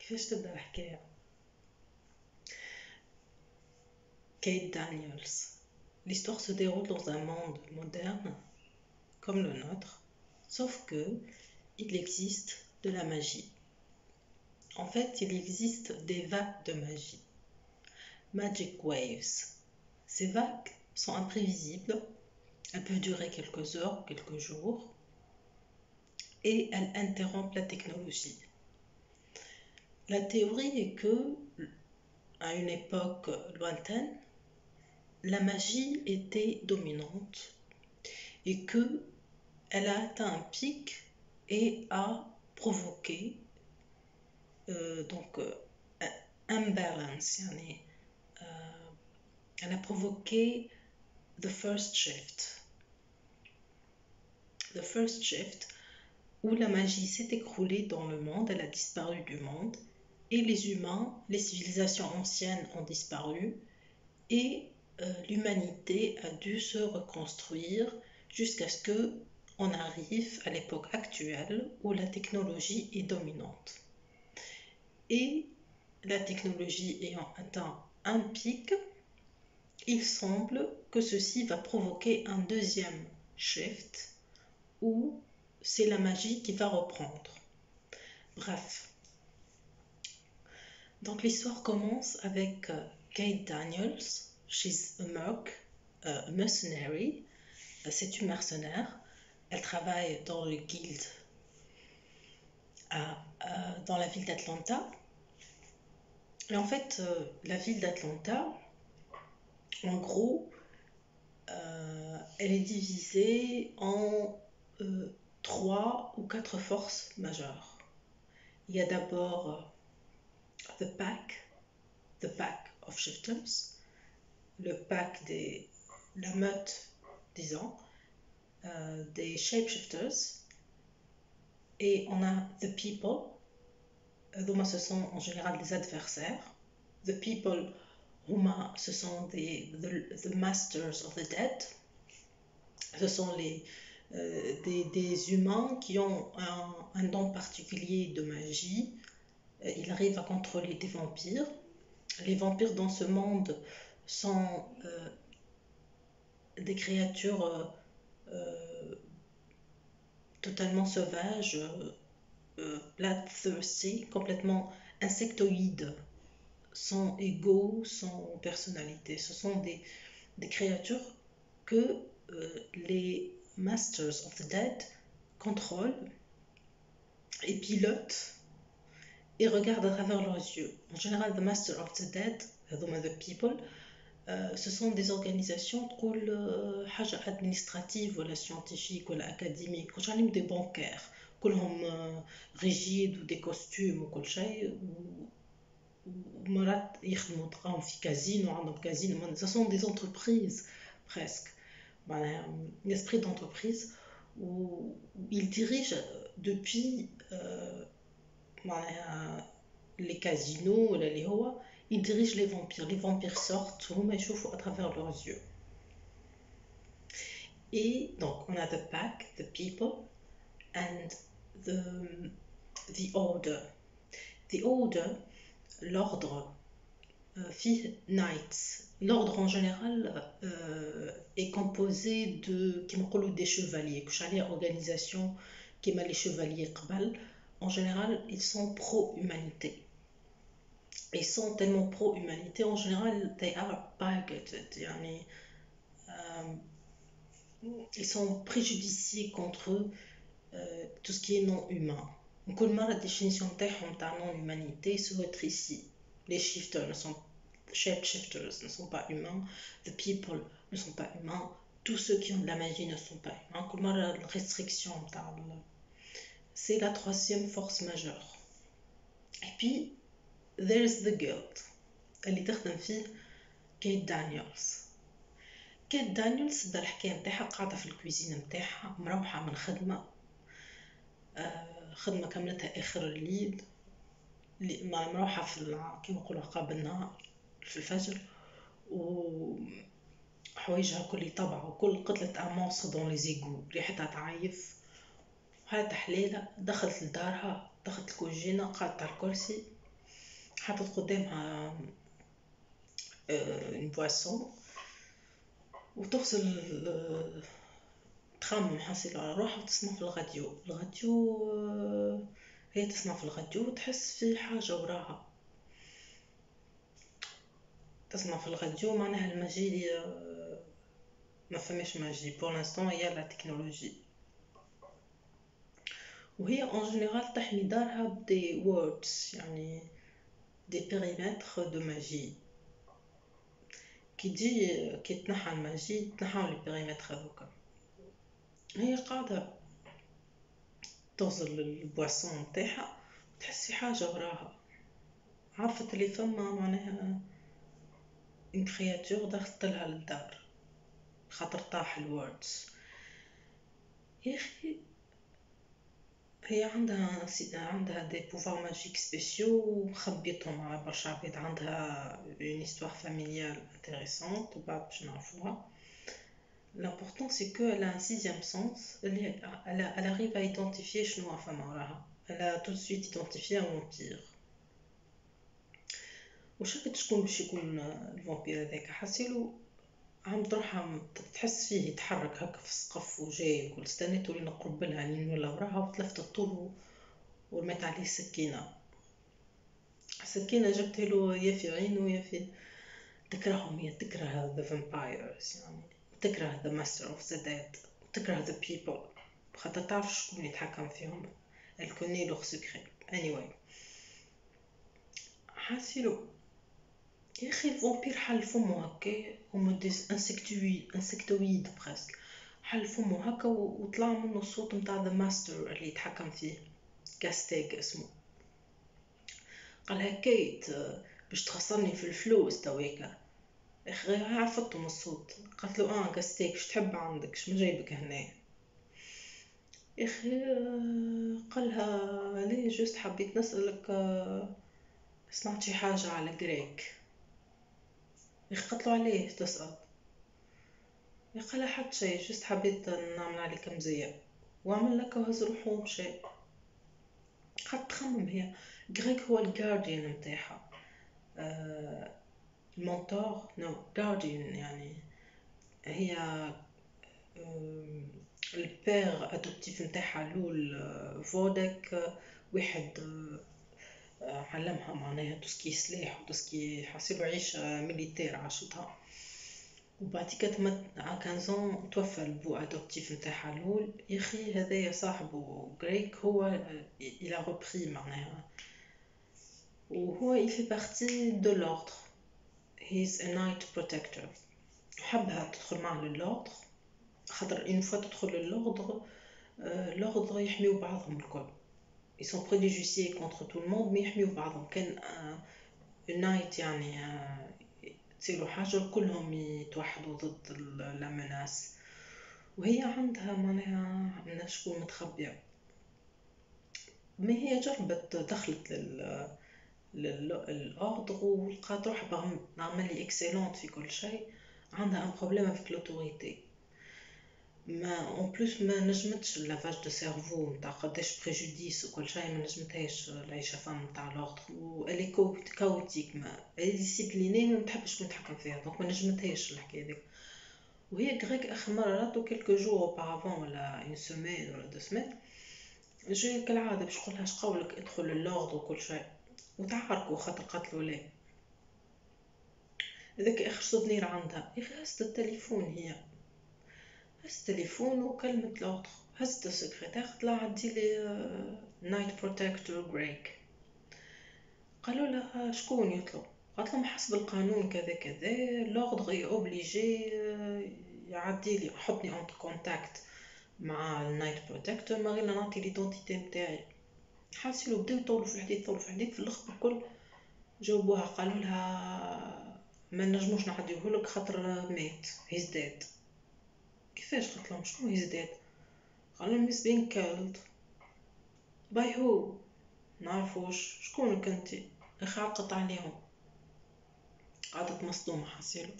كيفاش تبدأ الحكاية؟ Kate Daniels. L'histoire se déroule dans un monde moderne, comme le nôtre, sauf que il existe de la magie. En fait, il existe des vagues de magie. Magic waves. Ces vagues sont imprévisibles, elles peuvent durer quelques heures, quelques jours, et elles interrompent la technologie. La théorie est que, à une époque lointaine, la magie était dominante et que elle a atteint un pic et a provoqué un imbalance. Elle a provoqué the first shift où la magie s'est écroulée dans le monde, elle a disparu du monde et les humains, les civilisations anciennes ont disparu et l'humanité a dû se reconstruire jusqu'à ce qu'on arrive à l'époque actuelle où la technologie est dominante. Et la technologie ayant atteint un pic, il semble que ceci va provoquer un deuxième shift où c'est la magie qui va reprendre. Bref. Donc l'histoire commence avec Kate Daniels. She's a mercenary. C'est une mercenaire. Elle travaille dans le guild dans la ville d'Atlanta. Et en fait, la ville d'Atlanta, en gros, elle est divisée en 3 ou 4 forces majeures. Il y a d'abord the pack of shifters, le pack la meute, disons, des shapeshifters, et on a the people, donc ce sont en général des adversaires. The people, ce sont the masters of the dead, ce sont des humains qui ont un don particulier de magie. Ils arrivent à contrôler des vampires. Les vampires dans ce monde sont des créatures totalement sauvages, bloodthirsty, complètement insectoïdes, sans ego, sans personnalité. Ce sont des créatures que les Masters of the Dead contrôlent et pilotent et regardent à travers leurs yeux. En général, the Master of the Dead, the people, ce sont des organisations حاجة administrative ولا scientifique ولا académique وش عليهم des bancaires كلهم rigides ou des costumes وكل شيء ومرات يخدموا تلقاهم في كازينو عندهم كازينو. Ce sont des entreprises presque, l'esprit d'entreprise où ils dirigent depuis les casinos ولا اللي هو ils dirigent les vampires. Les vampires sortent, هما يشوفوا à travers leurs yeux. Et donc on a the pack, the people, and the order. The order, l'ordre, knights. L'ordre en général est composé de des chevaliers. كشعلي organisation qui les chevaliers قبل. En général, ils sont pro-humanité. Ils sont tellement pro-humanité, en général, they are targeted. Ils sont préjudiciés contre tout ce qui est non-humain. كل مرة définition تاعهم تاع non-humanité se être ici. Les shapeshifters ne sont pas humains, the people ne sont pas humains, tous ceux qui ont de la magie ne sont pas humains. كل مرة restriction تاع c'est la troisième force majeure. Et puis there's the guild اللي تخدم فيه كيت دانييلز. كيت دانييلز دا الحكاية متاعها قاعدة في الكويزين متاعها مروحة من خدمة كملتها آخر الليل، مروحة في كيما نقولوا عقاب النهار في الفجر، وحوايجها كل طبعة وكل قتلة أمونس دون لي زيغو، ريحتها تعيف وحالتها حليلة. دخلت لدارها، دخلت الكوجينة، قعدت على الكرسي حطت قدامها une boisson وتغسل تخمم حاسيلو على روحها وتسمع في الراديو هي تسمع في الراديو وتحس في حاجة وراها. تسمع في الراديو معناها المجال ما فماش ماجي بور لانستون، هي لا تكنولوجي. وهي اون جينيرال تحمي دارها بدي ووردز، يعني دي بيريمتر دو ماجي. كي تنحى الماجي تنحاو لي بيريمتر هذوكا. هي قاعدة تغسل البواسون نتاعها وتحس في حاجة وراها، عرفت اللي فما معناها ان كرياتور دخلت لها للدار خاطر طاح الوردز. يا اخي هي عندها دي بوفار ماجيك سبيسيو وخبيتهم على برشا عباد. عندها اون histoire familiale intéressante وبعد باش نعرفوها. L'important c'est que elle a un sixième sens. Elle arrive à identifier شنو فما وراها. Elle a tout de suite identifié un vampire. وشكت شكون باش يكون الفامبير هذاك؟ حاسيلو عم تروح تحس فيه يتحرك هكا في السقف وجاي وكل. استنيتو لين نقرب لها لين ولا وراها وتلفت الطول ورميت عليه سكينة. جبت له يا في عينه يا في. تكرههم، هي تكره the vampires، يعني تكره the master of the dead، تكره the people خاطر تعرف شكون يتحكم فيهم. elle connaît leur secret. anyway حاسيلو يا اخي الفامبير حل فمو هكا هما ديز انسكتويد برسك. حل فمو هكا وطلع منه الصوت متاع ذا ماستر اللي يتحكم فيه، كاستيغ اسمه. قال كيت باش تخسرني في الفلوس تويكا. اخي عرفته من الصوت. قالت له كاستيغ اش تحب عندك، اش من جايبك هنا؟ اخي قالها ليه جوست حبيت نسألك سمعت شي حاجة على جريك. قالت له عليه تسأل؟ قالها حتى شيء، جست حبيت نعمل عليك مزية. وعمل لك وهز روحه ومشى. قعدت تخمم هي غريك هو الجارديان متاعها، المونتور نو جارديان، يعني هي البير ادوبتيف نتاعها لول فودك واحد علمها معناها توسكي سلاح وتوسكي حاسيلو عيشة ميليتير عاشتها. وبعد كده على 15 توفى البو ادوبتيف نتاعها الاول. يا اخي هذايا صاحبه غريك هو الى ريبري معناها، وهو يفي بارتي دو لوردر. هيز ا نايت بروتكتور. حبها تدخل معه للوردر خاطر اون فوا تدخل للوردر لوردر يحميو بعضهم الكل. ils sont préjugés contre tout le monde mais يحميو بعضهم. كان نايت يعني تصيروا حاجة كلهم يتوحدوا ضد المناس. وهي عندها معناها من شكون متخبية. ما هي جربت دخلت للأوردر ولقات روحها عملي اكسلونت في كل شيء. عندها ان بروبليم في لوتوريتي. ما اون بلوس ما نجمتش لافاج دو سيرفو نتاع قداش بريجوديس وكل شيء، ما نجمتهاش العيشه فم نتاع لوردر. والي كاوتيك ما ديسيبليني ما تحبش تكون تحكم فيها، دونك ما نجمتهاش الحكايه هذيك. وهي غريك اخر مره راتو كيلكو جور اوبارافون ولا اون سيمين ولا دو سيمين جاي كالعاده باش نقولها اش قولك ادخل اللوردر وكل شيء وتعاركوا خاطر قتلوا ليه. هذاك اخر سوفنير عندها. يا اخي هزت التليفون، هي هزت التليفون وكلمت لوطر، هزت السكرتير طلع عدي لي نايت بروتكتور غريك. قالوا لها شكون يطلب؟ قالت لهم حسب القانون كذا كذا لوردر اوبليجي يعدي لي يحطني اون كونتاكت مع النايت بروتكتور ما غير نعطي ليدونتيتي نتاعي. حاسيلو بداو يطولوا في الحديث في الاخر الكل جاوبوها قالوا لها ما نجموش نعديوهولك خاطر مات هيز ديد. كيفاش؟ قلت لهم شنو هيز ديد؟ قالوا لهم he's been killed by who؟ نعرفوش شكونك انتي؟ اخي عقت عليهم. قعدت مصدومة حاسيلو.